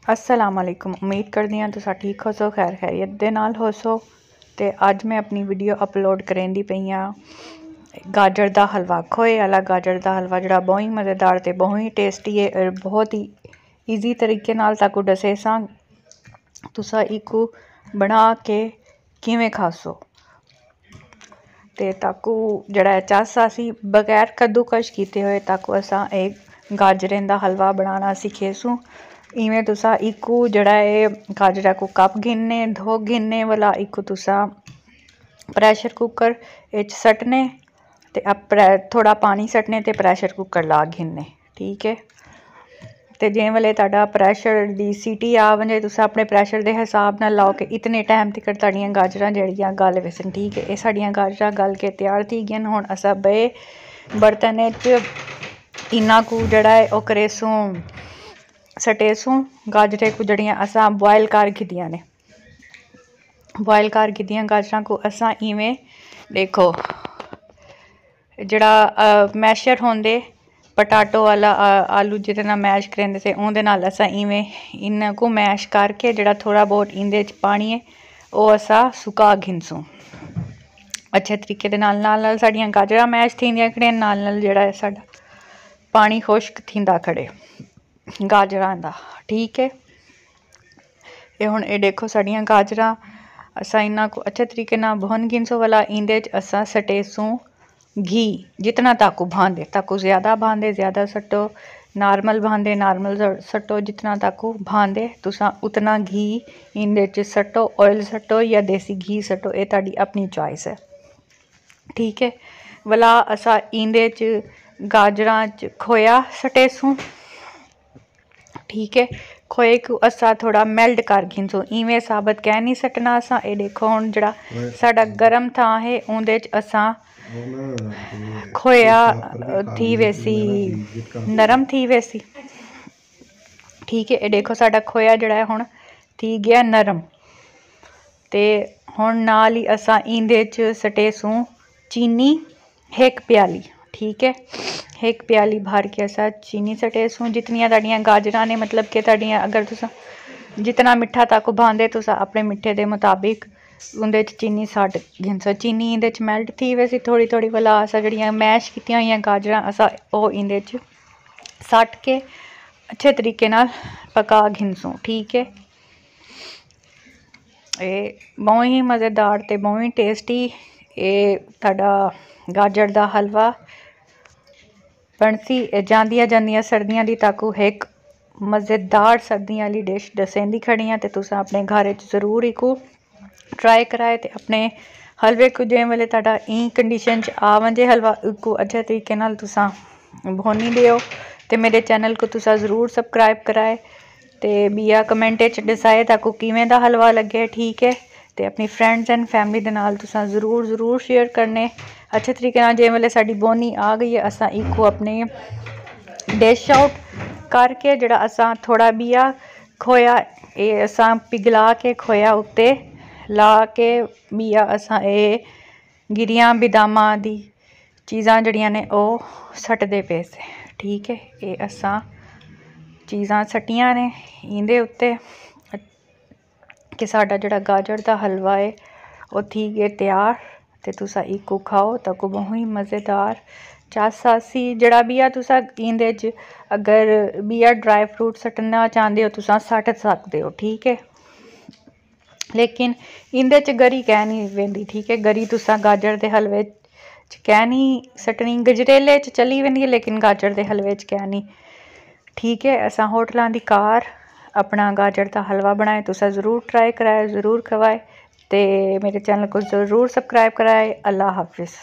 अस्सलाम वालेकुम। उम्मीद करदी हां तुस ठीक हो सो, खैर खैरियत दे नाल हो सो। ते अज मैं अपनी वीडियो अपलोड करेंदी पई आं गाजर दा हलवा, खोए वाला गाजर दा हलवा जेह्ड़ा बहुत ही मज़ेदार ते बहुत ही टेस्टी है। बहुत ही ईजी तरीके नाल ताकू दसे सां तुसा इकू बना के किवें खासो ते ताकू जेह्ड़ा चस असी बगैर कद्दूकश कीते होए ताकू असां एक गाजरें दा हलवा बनाना सिखेसूं। इवें तुसा इकू जेह्ड़ा है गाजरा को कप गिनने, दो गिनने वाला इकू तुसा प्रैशर कुकर च सट्टने ते थोड़ा पानी सट्टने ते प्रैशर कुकर ला गिनने, ठीक है। ते जिस वेले तुहाडा प्रैशर दी सीटी आ वंजे तुस अपने प्रैशर के हिसाब नाल लाओ कि इतने टाइम तक तुहाडियां गाजरां जेह्ड़ियां गल वैसन, ठीक है। ये साडियां गाजरां गल के तैयार थी गईयां। हुण असां बे बर्तन च इन्ना कू जेह्ड़ा है ओह् करेसूं सटेसूं गाजरें को जड़ियां असां बॉयल कर गिदियां ने। बॉयल कर गिदियां गाजरां को असां इवें देखो जेह्ड़ा मैशर होंदे पटाटो वाला आलू जिहदे नाल मैश करेंदे ते उंदे नाल असां इवें इन्ना को मैश करके जेह्ड़ा थोड़ा बहुत इंदे च पानी है ओह् असां सुका गिनसूं अच्छे तरीके दे नाल नाल साडियां गाजरां मैश थींदियां खड़े नाल नाल जेह्ड़ा है साडा पानी खुश्क थींदा खड़े गाजरां दा, ठीक है। ये हुण ये देखो साडियां गाजरां असां इन्ना को अच्छे तरीके नाल भुन गिनसो वाला इंदे च असां सटेसूं घी जितना ताकू भांदे, ताकू ज़्यादा भांदे ज़्यादा सट्टो, नॉर्मल भांदे नॉर्मल सट्टो, जितना ताकू भांदे तुसां उतना घी इंदे च सट्टो। ऑयल सट्टो या देसी घी सट्टो, ये तुहाडी अपनी चॉइस है, ठीक है। वाला असां इंदे च गाजरां च खोया सटेसूं, ठीक है। खोए को असा थोड़ा मेल्ट कर गिनसूं, इवें साबत कह नहीं सट्टना असां। ये देखो हुण जेह्ड़ा साडा गर्म थां है उंदे च असां खोया थी वैसी नरम थी वैसी, ठीक है। ये देखो साडा खोया जेह्ड़ा है हुण थी गया नरम। ते हुण नाल ही असां इंदे च सटेसूं चीनी 1 प्याली, ठीक है। 1 प्याली भर के असा चीनी सटेसूं जितनियां तुहाडियां गाजरां ने, मतलब कि तुहाडियां अगर तुस जितना मिट्ठा ताकू भांदे तुस अपने मिट्ठे के मुताबिक उंदे च चीनी सट्ट गिनसो। चीनी इंदे च मेल्ट थी वैसी थोड़ी थोड़ी वाला असां जेह्ड़ियां मैश कीतियां होइयां गाजरां असां ओह् इंदे च सट्ट के अच्छे तरीके नाल पका गिनसूं, ठीक है। ये बहुत ही मज़ेदार ते बहुत ही टेस्टी ये तुहाडा गाजर दा हलवा बनसी जांदियां जांदियां सर्दियां दी ताकू एक मज़ेदार सर्दियां वाली डिश दसेंदी खड़ी आं। ते तुस अपने घर च ज़रूर इकू ट्राई कराए ते अपने हलवे को जिस वेले तुहाडा ई कंडीशन च आ वंजे हलवा इकू अच्छे तरीके नाल तुसां भुनी देओ ते मेरे चैनल को तुसां ज़रूर सबसक्राइब कराए ते बिया कमेंट च दसाए ताकू किवें दा हलवा लग्गे, ठीक है। ते अपनी फ्रेंड्स एंड फैमिली दे नाल तुसां ज़रूर शेयर करने अच्छे तरीके नाल। जिस वेले साडी बोनी आ गई है असां इकू अपने डिश आउट करके जेह्ड़ा असां थोड़ा बिया खोया ये असां पिघला के खोया उत्ते ला के बिया असां ये गिरियां बदामां दी चीज़ां जड़ियां ने ओह् सट्टदे पे से, ठीक है। ये असां चीज़ां सट्टियां ने इंदे उत्ते कि साडा जेह्ड़ा गाजर दा हलवा है ओह् थी गए तैयार ते तुसां इकू खाओ ताकू बहुत ही मज़ेदार चस आसी जेह्ड़ा बिया तुसां इंदे च अगर बिया ड्राई फ्रूट सट्टना चांह्दे हो तुसां सट्ट सकदे हो, ठीक है। लेकिन इंदे च गरी कैं नहीं वेंदी, ठीक है। गरी तुसां गाजर दे हलवे च कैं नहीं सट्टनी, गजरेले च चली वेंदी है लेकिन गाजर दे हलवे च कैं नहीं, ठीक है। असां होटलां दी कार अपना गाजर दा हलवा बनाए तुसां ज़रूर ट्राई कराए ज़रूर खवाए ते मेरे चैनल को ज़रूर सबसक्राइब कराए। अल्लाह हाफिज़।